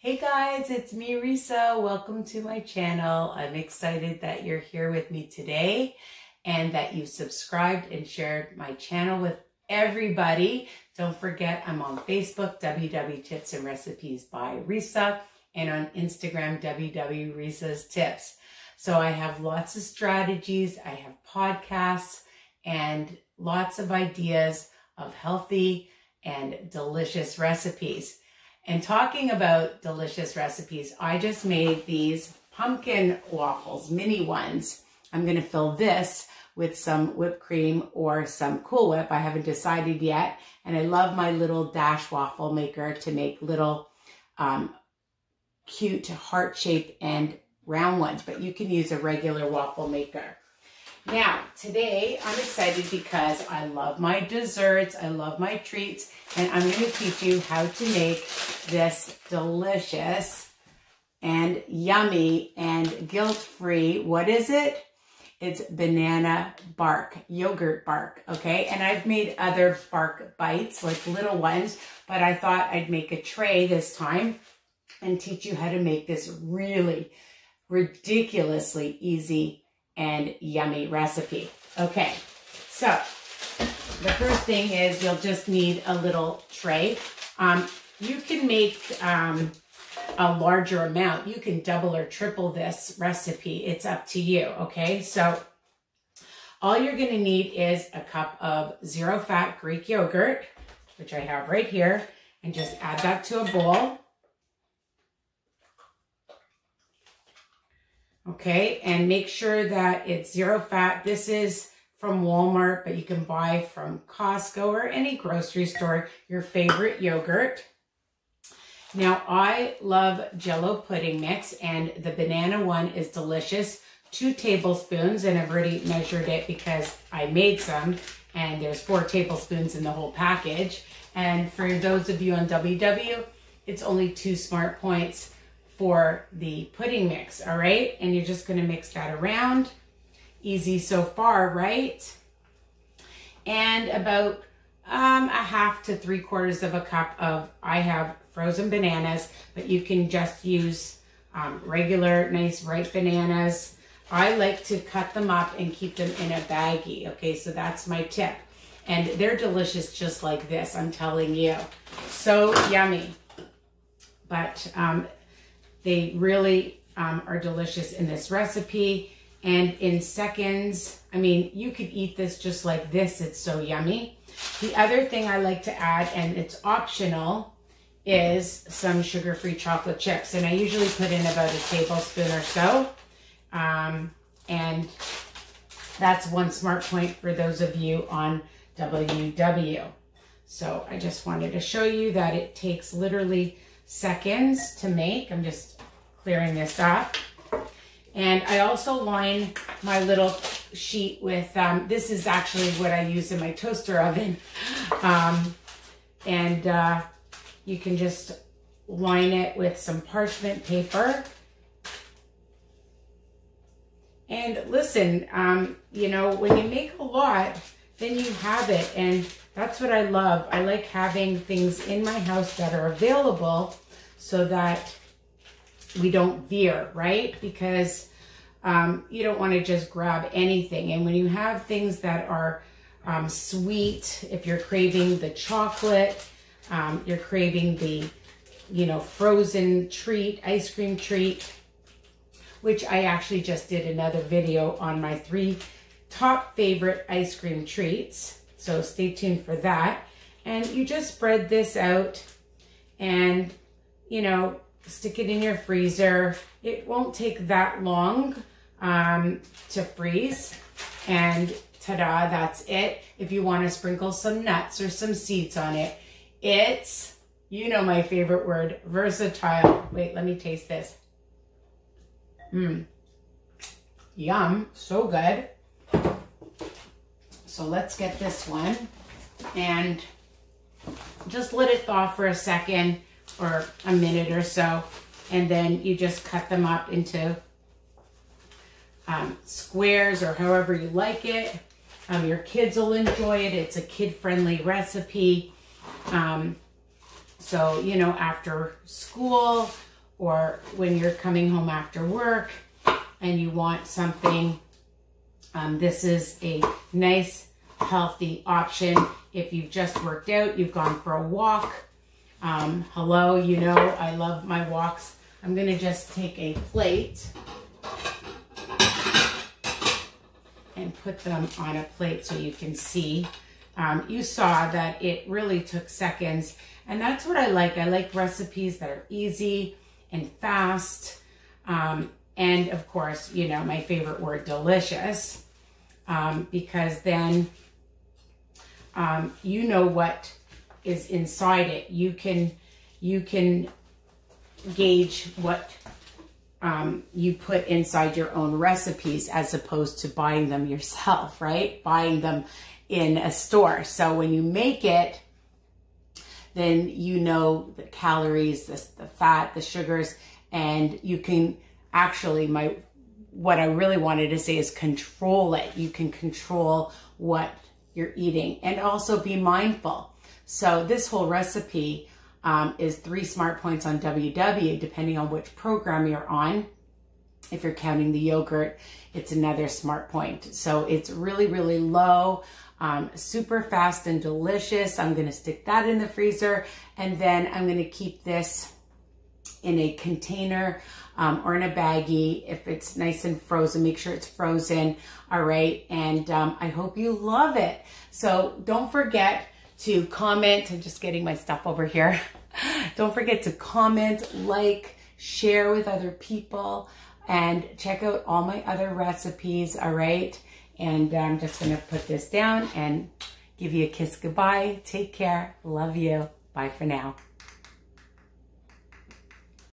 Hey guys, it's me, Risa. Welcome to my channel. I'm excited that you're here with me today and that you subscribed and shared my channel with everybody. Don't forget, I'm on Facebook, WW Tips and Recipes by Risa, and on Instagram, WW Risa's Tips. So I have lots of strategies, I have podcasts, and lots of ideas of healthy and delicious recipes. And talking about delicious recipes, I just made these pumpkin waffles, mini ones. I'm going to fill this with some whipped cream or some Cool Whip. I haven't decided yet. And I love my little Dash waffle maker to make little cute heart-shaped and round ones. But you can use a regular waffle maker. Now, today I'm excited because I love my desserts, I love my treats, and I'm going to teach you how to make this delicious and yummy and guilt-free, what is it? It's banana bark, yogurt bark, okay? And I've made other bark bites, like little ones, but I thought I'd make a tray this time and teach you how to make this really ridiculously easy and yummy recipe. Okay, so the first thing is you'll just need a little tray. You can make a larger amount. You can double or triple this recipe. It's up to you, okay? So all you're gonna need is a cup of zero-fat Greek yogurt, which I have right here, and just add that to a bowl. Okay, and make sure that it's zero fat. This is from Walmart, but you can buy from Costco or any grocery store your favorite yogurt. Now, I love Jell-O pudding mix, and the banana one is delicious. 2 tablespoons, and I've already measured it because I made some, and there's 4 tablespoons in the whole package. And for those of you on WW, it's only 2 smart points for the pudding mix, all right? And you're just gonna mix that around. Easy so far, right? And about a half to 3/4 of a cup of, I have frozen bananas, but you can just use regular, nice, ripe bananas. I like to cut them up and keep them in a baggie, okay? So that's my tip. And they're delicious just like this, I'm telling you. So yummy. But they really are delicious in this recipe, and in seconds, I mean, you could eat this just like this. It's so yummy. The other thing I like to add, and it's optional, is some sugar-free chocolate chips, and I usually put in about a tablespoon or so, and that's 1 smart point for those of you on WW. So I just wanted to show you that it takes literally seconds to make. I'm just clearing this up. And I also line my little sheet with, this is actually what I use in my toaster oven. You can just line it with some parchment paper. And listen, you know, when you make a lot, then you have it. And that's what I love. I like having things in my house that are available so that we don't veer, right? Because you don't want to just grab anything. And when you have things that are sweet, if you're craving the chocolate, you're craving the, you know, frozen treat, ice cream treat, which I actually just did another video on my 3 top favorite ice cream treats. So stay tuned for that. And you just spread this out and, you know, stick it in your freezer. It won't take that long to freeze. And ta-da, that's it. If you want to sprinkle some nuts or some seeds on it, it's, you know my favorite word, versatile. Wait, let me taste this. Yum, so good. So let's get this one and just let it thaw for a second or a minute or so, and then you just cut them up into squares or however you like it. Your kids will enjoy it. It's a kid-friendly recipe. So, you know, after school or when you're coming home after work and you want something, this is a nice, healthy option. If you've just worked out, you've gone for a walk. Hello, you know, I love my walks. I'm gonna just take a plate and put them on a plate so you can see. You saw that it really took seconds, and that's what I like. I like recipes that are easy and fast. And of course, you know, my favorite word, delicious, because then you know what is inside it. You can gauge what you put inside your own recipes as opposed to buying them yourself, right? Buying them in a store. So when you make it, then you know the calories, the fat, the sugars, and you can actually, what I really wanted to say is control it. You can control what you're eating and also be mindful. So this whole recipe is 3 smart points on WW, depending on which program you're on. If you're counting the yogurt, it's another smart point. So it's really, really low, super fast and delicious. I'm gonna stick that in the freezer, and then I'm gonna keep this in a container or in a baggie. If it's nice and frozen, make sure it's frozen, all right? And I hope you love it. So don't forget to comment. I'm just getting my stuff over here. Don't forget to comment, like, share with other people, and check out all my other recipes, all right? And I'm just gonna put this down and give you a kiss goodbye. Take care, love you, bye for now.